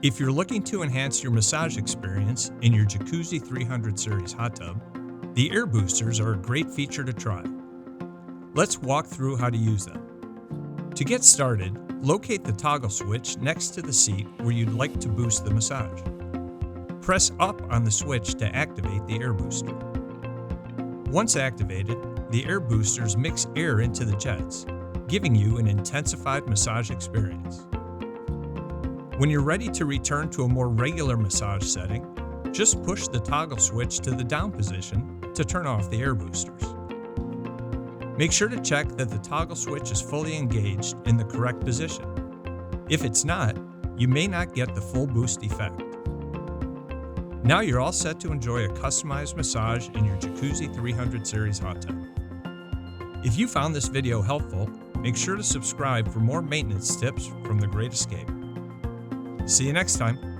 If you're looking to enhance your massage experience in your Jacuzzi 300 series hot tub, the air boosters are a great feature to try. Let's walk through how to use them. To get started, locate the toggle switch next to the seat where you'd like to boost the massage. Press up on the switch to activate the air booster. Once activated, the air boosters mix air into the jets, giving you an intensified massage experience. When you're ready to return to a more regular massage setting, just push the toggle switch to the down position to turn off the air boosters. Make sure to check that the toggle switch is fully engaged in the correct position. If it's not, you may not get the full boost effect. Now you're all set to enjoy a customized massage in your Jacuzzi 300 series hot tub. If you found this video helpful, make sure to subscribe for more maintenance tips from The Great Escape. See you next time.